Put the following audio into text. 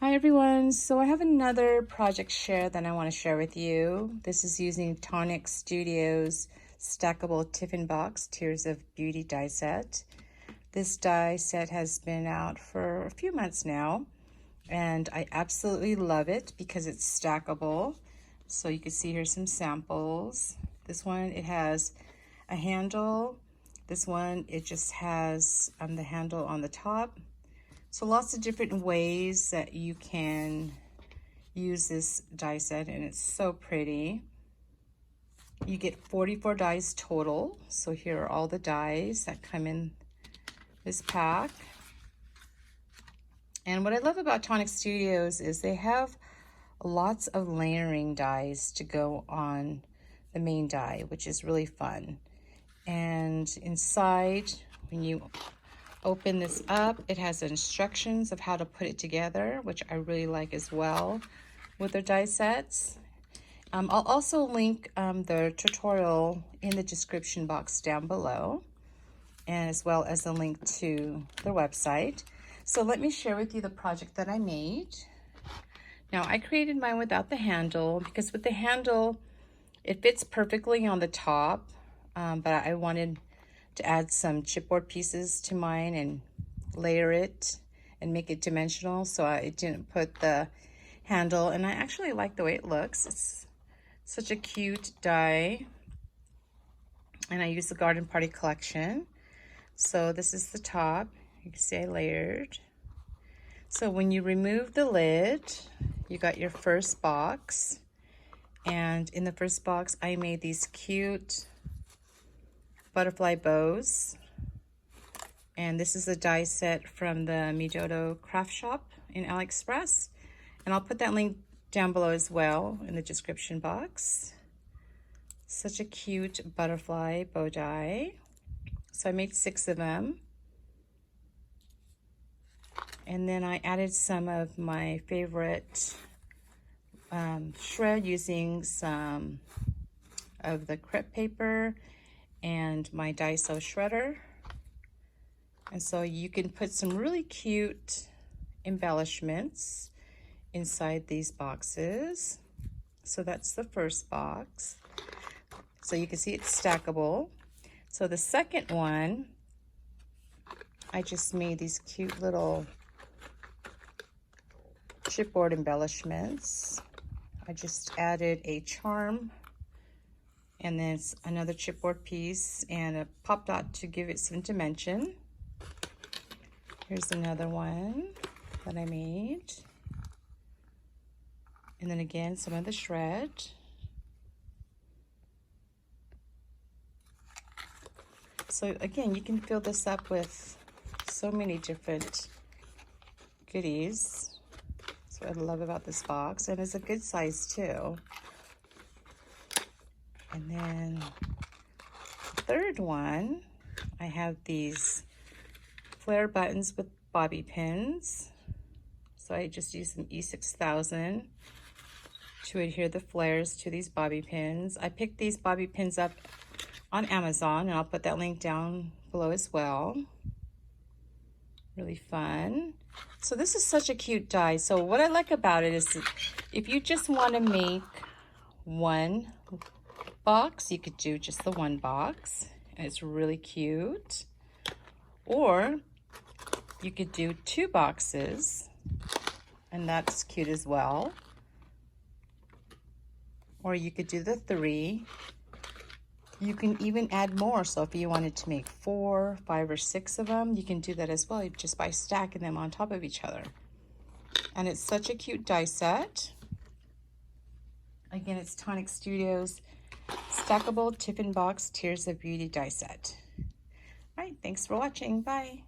Hi everyone, so I have another project share that I want to share with you. This is using Tonic Studios Stackable Tiffin Box Tears of Beauty die set. This die set has been out for a few months now and I absolutely love it because it's stackable. So you can see here some samples. This one, it has a handle. This one, it just has the handle on the top. So lots of different ways that you can use this die set, and it's so pretty. You get 44 dies total. So here are all the dies that come in this pack. And what I love about Tonic Studios is they have lots of layering dies to go on the main die, which is really fun. And inside, when you open this up, it has instructions of how to put it together, which I really like as well with their die sets. I'll also link the tutorial in the description box down below, and as well as a link to their website. So let me share with you the project that I made. Now I created mine without the handle because with the handle, it fits perfectly on the top, but I wanted to add some chipboard pieces to mine and layer it and make it dimensional, so I didn't put the handle, and I actually like the way it looks. It's such a cute die, and I used the Garden Party collection. So this is the top. You can see I layered. So when you remove the lid, you got your first box, and in the first box I made these cute butterfly bows, and this is a die set from the Midodo craft shop in AliExpress, and I'll put that link down below as well in the description box. Such a cute butterfly bow die. So I made 6 of them, and then I added some of my favorite shred using some of the crepe paper and my Daiso shredder. And so you can put some really cute embellishments inside these boxes. So that's the first box. So you can see it's stackable. So the second one, I just made these cute little chipboard embellishments. I just added a charm, and then another chipboard piece and a pop dot to give it some dimension. Here's another one that I made. And then again, some of the shred. So again, you can fill this up with so many different goodies. That's what I love about this box, and it's a good size too. And then the third one, I have these flare buttons with bobby pins. So I just used some E6000 to adhere the flares to these bobby pins. I picked these bobby pins up on Amazon, and I'll put that link down below as well. Really fun. So this is such a cute die. So what I like about it is that if you just want to make one box, you could do just the one box, and it's really cute. Or you could do 2 boxes, and that's cute as well. Or you could do the 3. You can even add more. So if you wanted to make 4, 5, or 6 of them, you can do that as well, just by stacking them on top of each other. And it's such a cute die set. Again, it's Tonic Studios Stackable Tiffin Box Tears of Beauty die set. All right, thanks for watching. Bye.